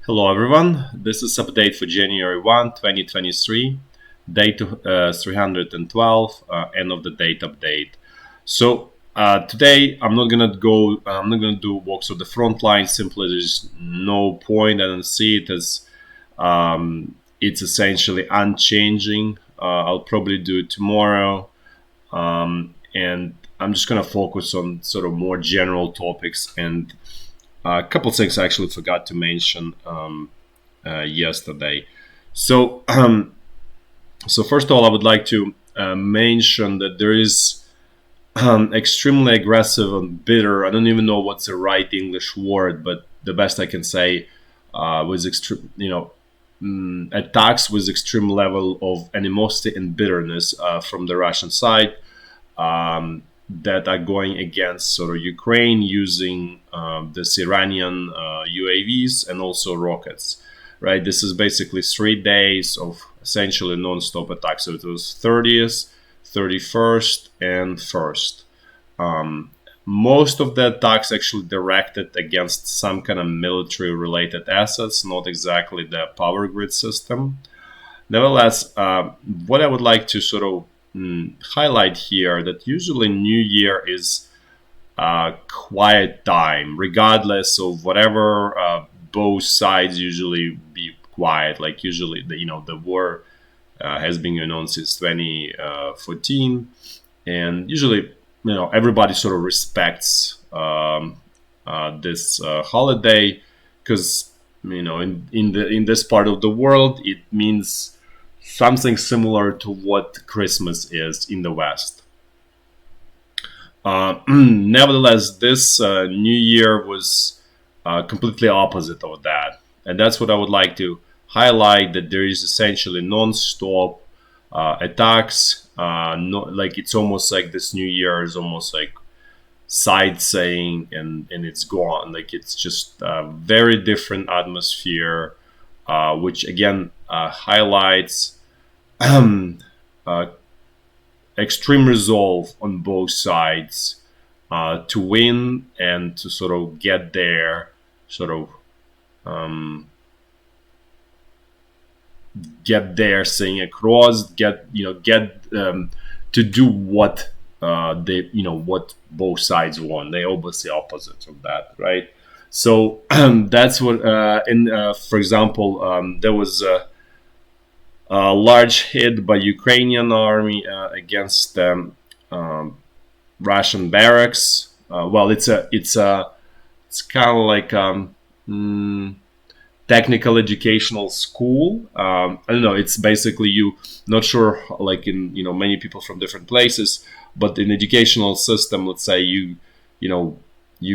Hello everyone, this is update for January 1, 2023, day 312, end of the date update. Today I'm not gonna do walks of the front line. Simply there's no point. I don't see it as it's essentially unchanging. I'll probably do it tomorrow, and I'm just gonna focus on sort of more general topics and a couple things I actually forgot to mention yesterday. So, so first of all, I would like to mention that there is extremely aggressive and bitter. I don't even know what's the right English word, but the best I can say was extreme. Attacks with extreme level of animosity and bitterness from the Russian side. That are going against sort of Ukraine using this Iranian UAVs and also rockets, right? This is basically 3 days of essentially non-stop attacks. So it was 30th, 31st, and 1st. Most of the attacks actually directed against some kind of military-related assets, not exactly the power grid system. Nevertheless, what I would like to sort of highlight here that usually New Year is a quiet time, regardless of whatever both sides usually be quiet. Like usually, the war has been going on since 2014, and usually, everybody sort of respects this holiday because in this part of the world it means something similar to what Christmas is in the West. Nevertheless, this New Year was completely opposite of that. And that's what I would like to highlight, that there is essentially non-stop attacks. Like it's almost like this New Year is almost like sightseeing and it's gone. Like it's just a very different atmosphere, which again highlights uh, extreme resolve on both sides to win and to sort of get there, get there, saying across, get to do what what both sides want. They obviously opposite of that, right? So that's what. For example, there was a large hit by Ukrainian army against Russian barracks. Well, it's kind of like technical educational school. I don't know. It's basically you. Not sure, like in many people from different places, but in educational system, let's say you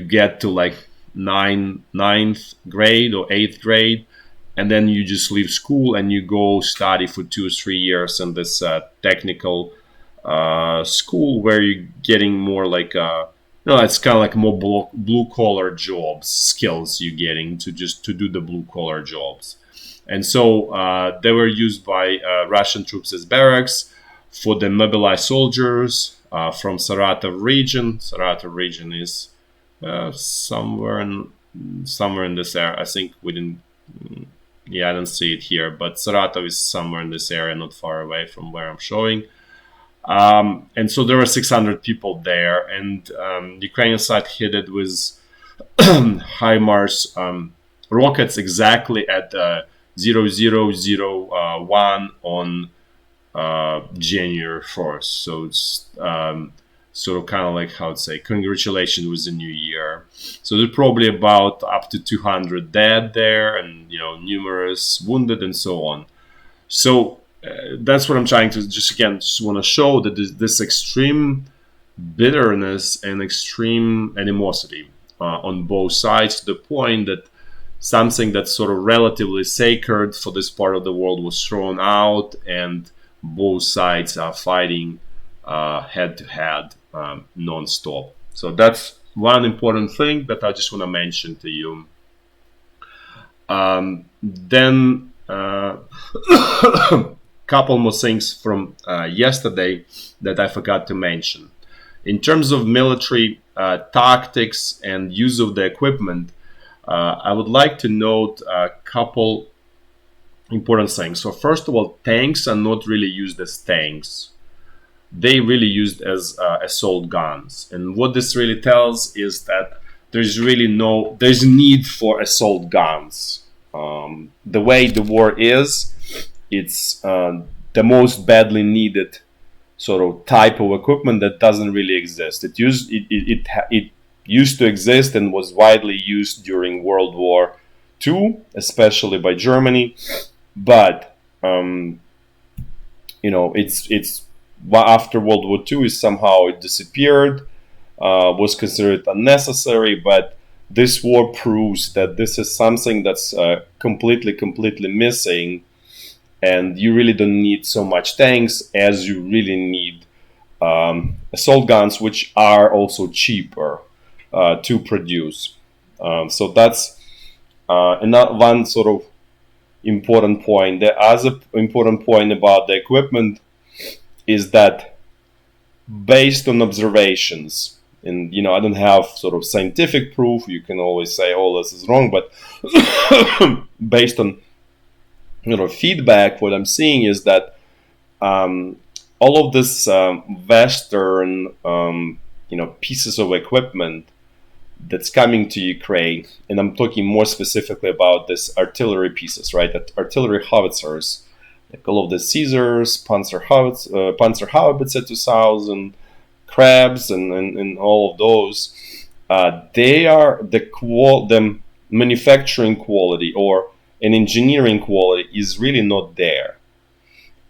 get to like ninth grade or eighth grade, and then you just leave school and you go study for 2 or 3 years in this technical school where you're getting more like it's kind of like more blue collar jobs, skills you're getting to do the blue collar jobs. And so they were used by Russian troops as barracks for the mobilized soldiers from Saratov region. Saratov region is somewhere in this area. I think within. Yeah, I don't see it here, but Saratov is somewhere in this area, not far away from where I'm showing. And so there were 600 people there, and the Ukrainian side hit it with HIMARS rockets exactly at 0001 on January 1st. So it's sort of kind of like how to say, congratulations with the new year. So there's probably about up to 200 dead there, and numerous wounded and so on. So that's what I'm trying to just want to show, that this extreme bitterness and extreme animosity on both sides, to the point that something that's sort of relatively sacred for this part of the world was thrown out, and both sides are fighting head to head non-stop. So that's one important thing that I just want to mention to you. Then couple more things from yesterday that I forgot to mention. In terms of military tactics and use of the equipment, I would like to note a couple important things. So first of all, tanks are not really used as tanks. They really used as assault guns. And what this really tells is that there's need for assault guns. The way the war is, it's the most badly needed sort of type of equipment that doesn't really exist. It used to exist and was widely used during World War II, especially by Germany, but it's after World War II is somehow it disappeared, was considered unnecessary, but this war proves that this is something that's completely missing, and you really don't need so much tanks as you really need assault guns, which are also cheaper to produce. So that's another one sort of important point. The other important point about the equipment is that based on observations, and I don't have sort of scientific proof. You can always say, "Oh, this is wrong," but based on feedback, what I'm seeing is that all of this Western pieces of equipment that's coming to Ukraine, and I'm talking more specifically about this artillery pieces, right? That artillery howitzers, like all of the Caesars, Panzer Howitzer 2000, Crabs, and all of those. They are the manufacturing quality or an engineering quality is really not there.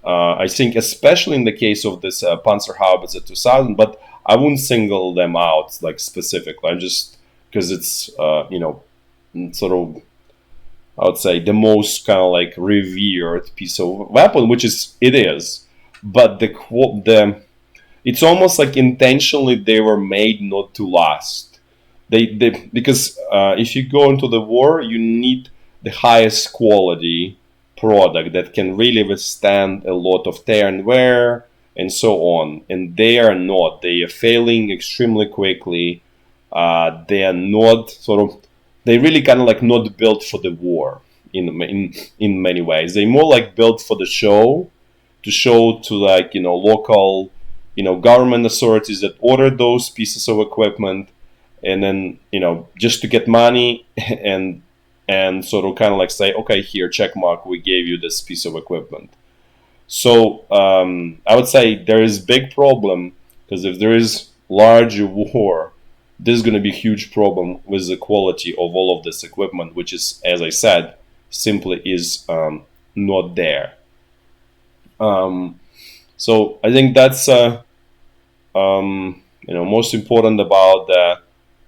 I think, especially in the case of this Panzer Howitzer 2000, but I wouldn't single them out like specifically. I'm just because it's sort of, I would say, the most kind of like revered piece of weapon, which it is, but the it's almost like intentionally they were made not to last. They because if you go into the war, you need the highest quality product that can really withstand a lot of tear and wear and so on. And they are not. They are failing extremely quickly. They are not sort of. They really kind of like not built for the war in many ways. They're more like built for the show, to show to like local government authorities that order those pieces of equipment, and then just to get money and sort of kind of like say, okay, here, check mark, we gave you this piece of equipment. So I would say there is big problem, because if there is large war, there's going to be huge problem with the quality of all of this equipment, which is, as I said, simply is not there. So I think that's most important about the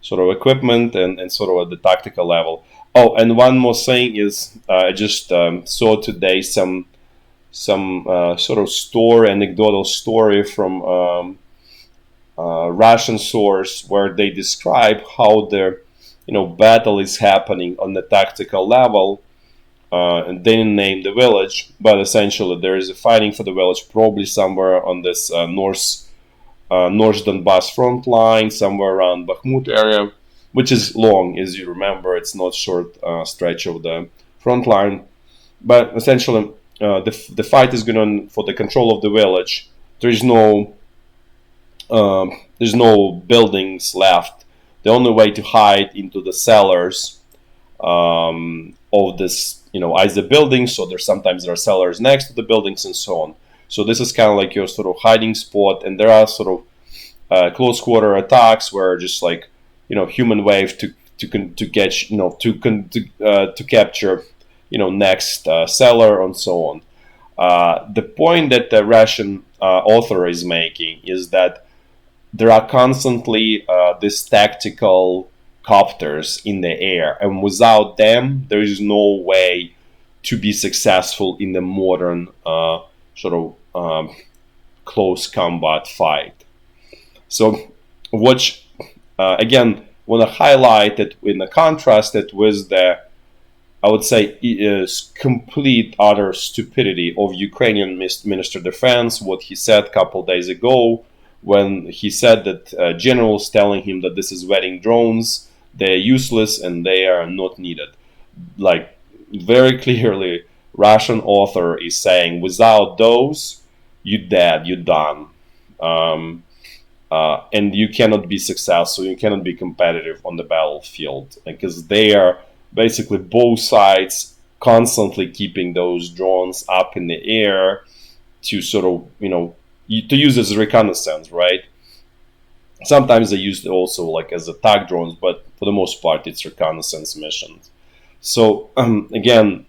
sort of equipment and sort of at the tactical level. Oh, and one more thing is I just saw today some sort of anecdotal story from Russian source where they describe how the battle is happening on the tactical level, and they didn't name the village, but essentially there is a fighting for the village, probably somewhere on this north Donbass front line, somewhere around Bakhmut area, which is long, as you remember. It's not short stretch of the front line, but essentially the fight is going on for the control of the village. There's no buildings left. The only way to hide into the cellars of this, either buildings, so sometimes there are cellars next to the buildings and so on. So this is kind of like your sort of hiding spot, and there are sort of close quarter attacks where just like human wave to catch to capture next cellar and so on. The point that the Russian author is making is that there are constantly these tactical copters in the air, and without them, there is no way to be successful in the modern sort of close combat fight. So, what again, want to highlight that in the contrast that with the, I would say, is complete utter stupidity of Ukrainian Minister of Defense, what he said a couple days ago, when he said that generals telling him that this is wedding drones, they're useless and they are not needed. Like, very clearly, Russian author is saying, without those, you're dead, you're done. Um, and you cannot be successful, you cannot be competitive on the battlefield, because they are basically both sides constantly keeping those drones up in the air to sort of, to use as reconnaissance, right? Sometimes they use it also like as attack drones, but for the most part, it's reconnaissance missions. So again,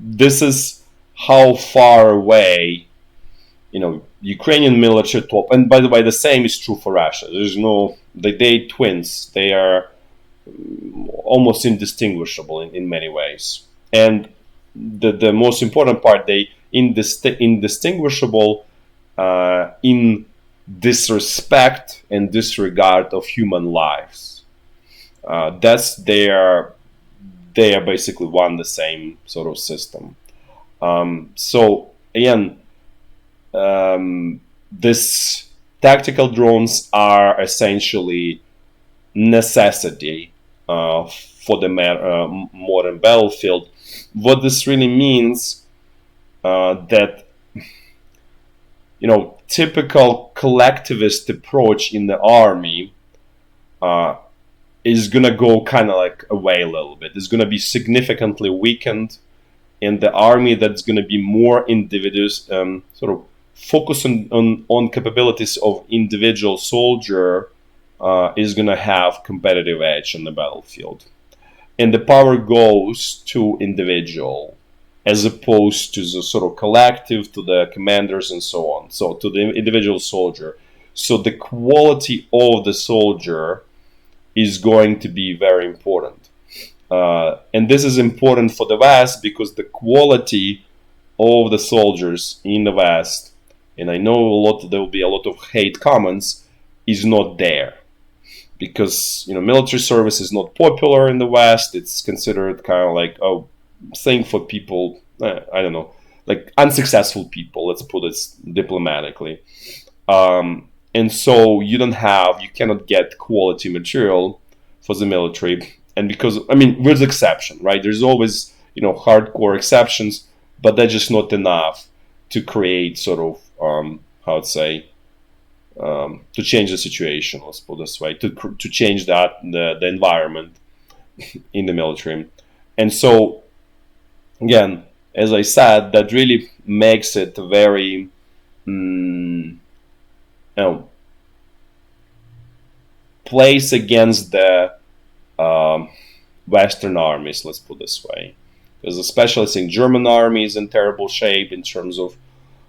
this is how far away, Ukrainian military top. And by the way, the same is true for Russia. There's no, they twins. They are almost indistinguishable in many ways. And the most important part, they indistinguishable in disrespect and disregard of human lives. That's they are basically one the same sort of system. So again, this tactical drones are essentially necessity for the modern battlefield. What this really means, that typical collectivist approach in the army is gonna go kind of like away a little bit. It's gonna be significantly weakened, and the army that's gonna be more individuals, sort of focus on capabilities of individual soldier, is gonna have competitive edge on the battlefield, and the power goes to individual as opposed to the sort of collective, to the commanders and so on. So to the individual soldier. So the quality of the soldier is going to be very important. And this is important for the West because the quality of the soldiers in the West, and I know there will be a lot of hate comments, is not there. Because military service is not popular in the West. It's considered kind of like a thing for people, I don't know, like unsuccessful people. Let's put it diplomatically. And so you cannot get quality material for the military. And because with exception, right? There's always hardcore exceptions, but that's just not enough to create sort of how to say. To change the situation, let's put it this way, to change the environment in the military. And so, again, as I said, that really makes it very, place against the Western armies, let's put it this way. Because especially I think German army is in terrible shape in terms of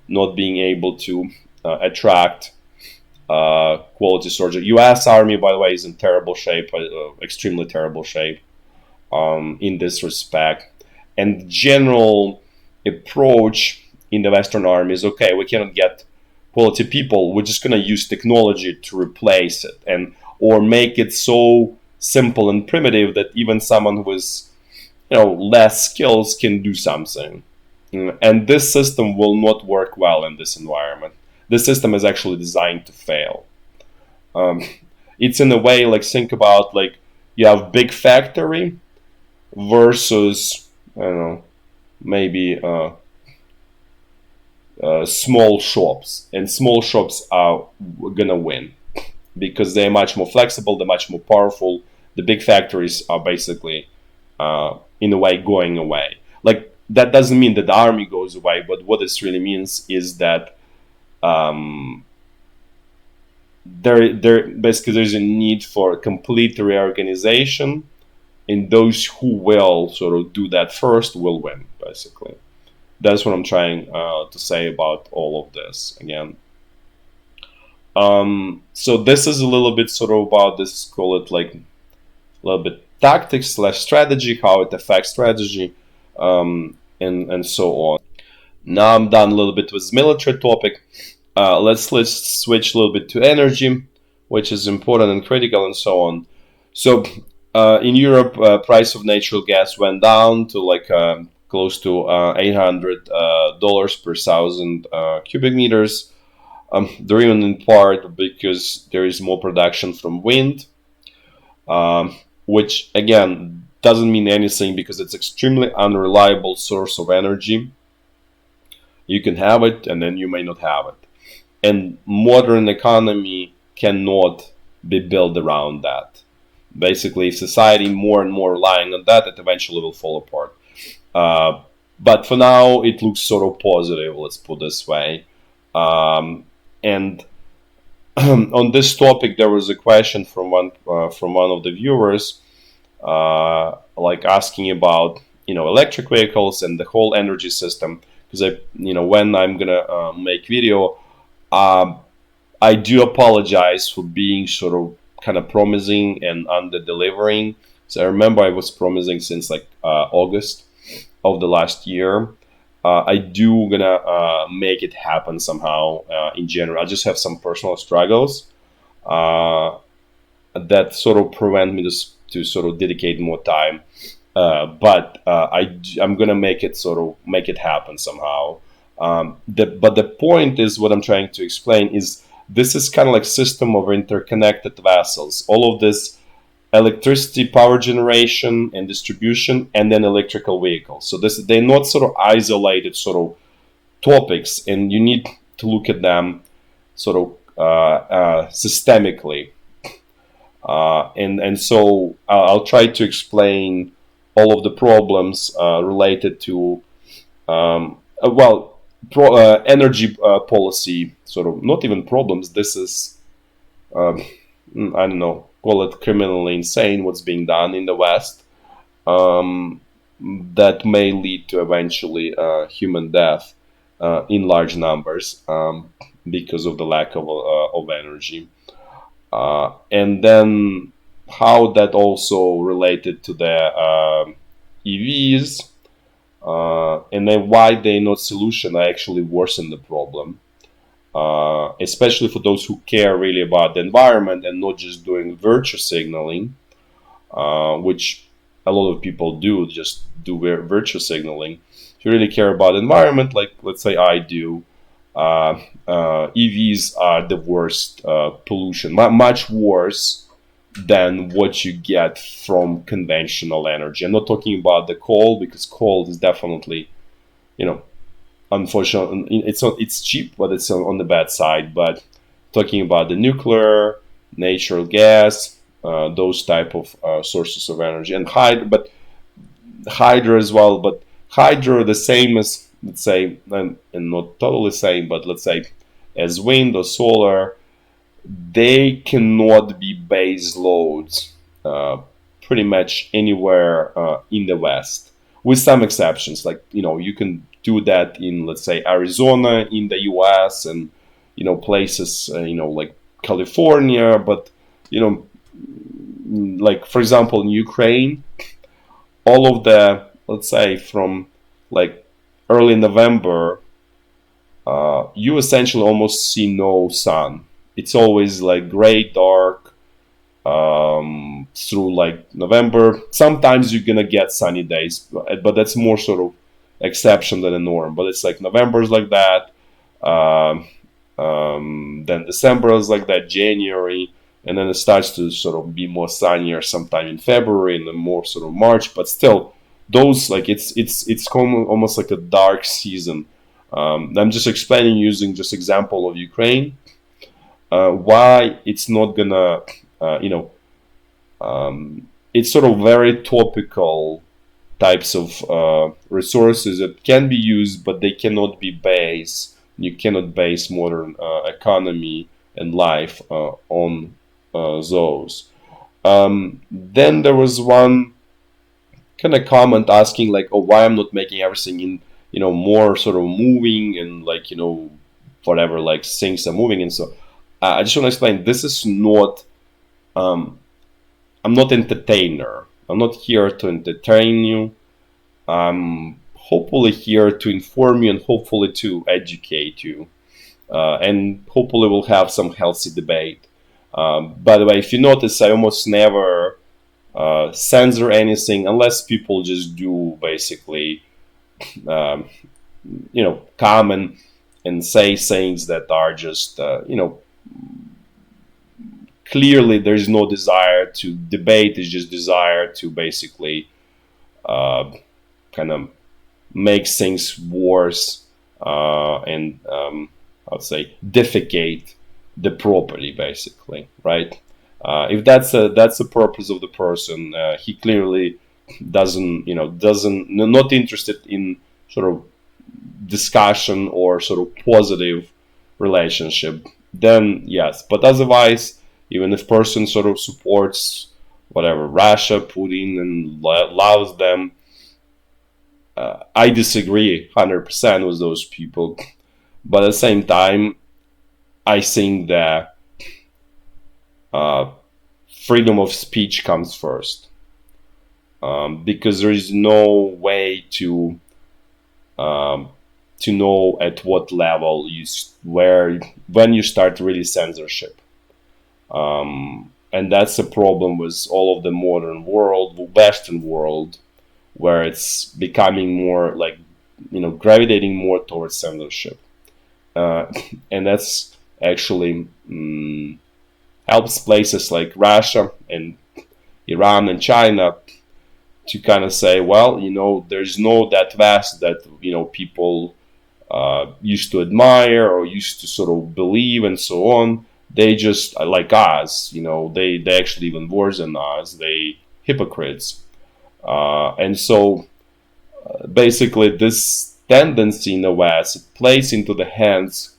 not being able to attract quality soldier. U.S. Army, by the way, is in terrible shape, extremely terrible shape in this respect. And the general approach in the Western Army is, okay, we cannot get quality people. We're just going to use technology to replace it, or make it so simple and primitive that even someone with less skills can do something. And this system will not work well in this environment. The system is actually designed to fail. It's in a way like, think about like you have big factory versus, I don't know, maybe small shops, and small shops are gonna win because they're much more flexible, they're much more powerful. The big factories are basically in a way going away. Like, that doesn't mean that the army goes away, but what this really means is that basically there's a need for complete reorganization, and those who will sort of do that first will win, basically. That's what I'm trying to say about all of this again. So this is a little bit sort of about this, call it like a little bit tactics / strategy, how it affects strategy, and so on. Now I'm done a little bit with military topic. Let's switch a little bit to energy, which is important and critical, and so on. So in Europe, price of natural gas went down to like close to $800 per thousand cubic meters. Driven in part because there is more production from wind. which again doesn't mean anything because it's extremely unreliable source of energy. You can have it and then you may not have it. And modern economy cannot be built around that. Basically, society more and more relying on that, it eventually will fall apart. Uh, but for now, it looks sort of positive. Let's put this way. And on this topic, there was a question from one of the viewers, like asking about electric vehicles and the whole energy system. Because when I'm gonna make video, um, I do apologize for being sort of kind of promising and under delivering. So I remember I was promising since like August of the last year. I do gonna make it happen somehow in general. I just have some personal struggles uh, that sort of prevent me to sort of dedicate more time. But I'm gonna make it sort of make it happen somehow. But the point is what I'm trying to explain is this is kind of like system of interconnected vessels. All of this electricity, power generation and distribution, and then electrical vehicles. So this they're not sort of isolated sort of topics, and you need to look at them sort of systemically. And so I'll try to explain all of the problems related to energy policy. Sort of not even problems. This is um, I don't know, call it criminally insane what's being done in the West, um, that may lead to eventually human death in large numbers because of the lack of energy. And then how that also related to the EVs, and then why they're not solution, I actually worsen the problem. Especially for those who care really about the environment and not just doing virtue signaling, which a lot of people do, just do virtue signaling. If you really care about the environment, like let's say I do, EVs are the worst pollution, much worse than what you get from conventional energy. I'm not talking about the coal because coal is definitely, you know, unfortunately, it's cheap, but it's on the bad side. But talking about the nuclear, natural gas, those type of sources of energy, and hydro as well. But hydro the same as, let's say, and not totally same, but let's say as wind or solar, they cannot be base loads pretty much anywhere in the West, with some exceptions. Like you can do that in, let's say, Arizona in the U.S. and places like California, but you know like for example in Ukraine, all of the, let's say, from like early November, you essentially almost see no sun. It's always like gray, dark, through like November. Sometimes you're gonna get sunny days, but that's more sort of exception than the norm. But it's like November is like that. Um, then December is like that. January, and then it starts to sort of be more sunnier sometime in February, and then more sort of March. But still, those like it's almost like a dark season. I'm just explaining using just example of Ukraine, why it's not gonna, it's sort of very topical types of resources that can be used, but they cannot be based. You cannot base modern economy and life on those. Then there was one kind of comment asking like, "Oh, why I'm not making everything in more sort of moving and like whatever, like things are moving." And so I just want to explain. This is not. I'm not entertainer. I'm not here to entertain you. I'm hopefully here to inform you and hopefully to educate you. And hopefully we'll have some healthy debate. By the way, if you notice, I almost never censor anything unless people just do basically, um, come and say things that are just, clearly there is no desire to debate. It's just desire to basically uh, kind of make things worse, and I'd say defecate the property, basically, right? If that's the purpose of the person, he clearly doesn't not interested in sort of discussion or sort of positive relationship, then yes. But otherwise, even if person sort of supports whatever Russia, Putin, and loves them, I disagree 100% with those people. But at the same time, I think that uh, freedom of speech comes first, because there is no way um, to know at what level where when you start really censorship. And that's a problem with all of the modern world, Western world, where it's becoming more like, gravitating more towards censorship. Uh, and that's actually helps places like Russia and Iran and China to kind of say, well, there's no that West that, people used to admire or used to sort of believe and so on. They just like us, they actually even worse than us. They hypocrites. And so basically this tendency in the West, it plays into the hands,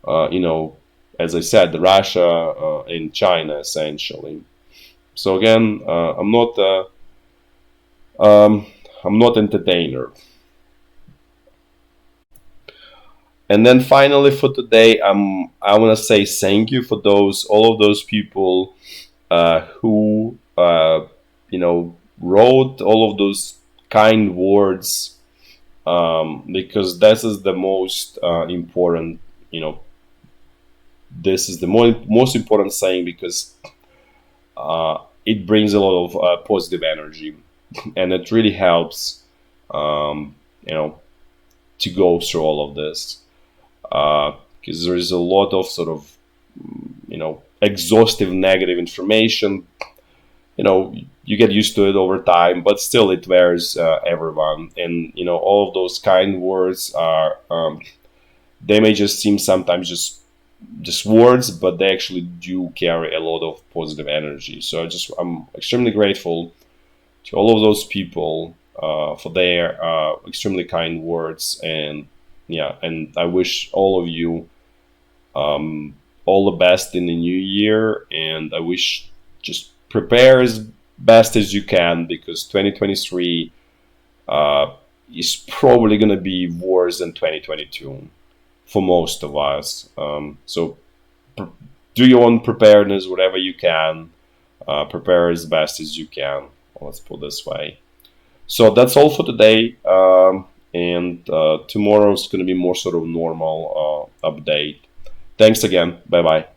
uh, you know, as I said, Russia and China essentially. So again, um, I'm not entertainer. And then finally for today, I want to say thank you for all of those people who wrote all of those kind words, because this is the most important. This is the most important saying, because it brings a lot of positive energy, and it really helps, um, you know, to go through all of this, because there is a lot of sort of exhaustive negative information. You get used to it over time, but still it wears everyone. And all of those kind words are, they may just seem sometimes just words, but they actually do carry a lot of positive energy. So I'm extremely grateful to all of those people for their extremely kind words. And yeah, and I wish all of you all the best in the new year. And I wish, just prepare as best as you can, because 2023 is probably going to be worse than 2022 for most of us. So do your own preparedness, whatever you can. Prepare as best as you can. Let's put it this way. So that's all for today. And tomorrow is going to be more sort of normal update. Thanks again. Bye bye.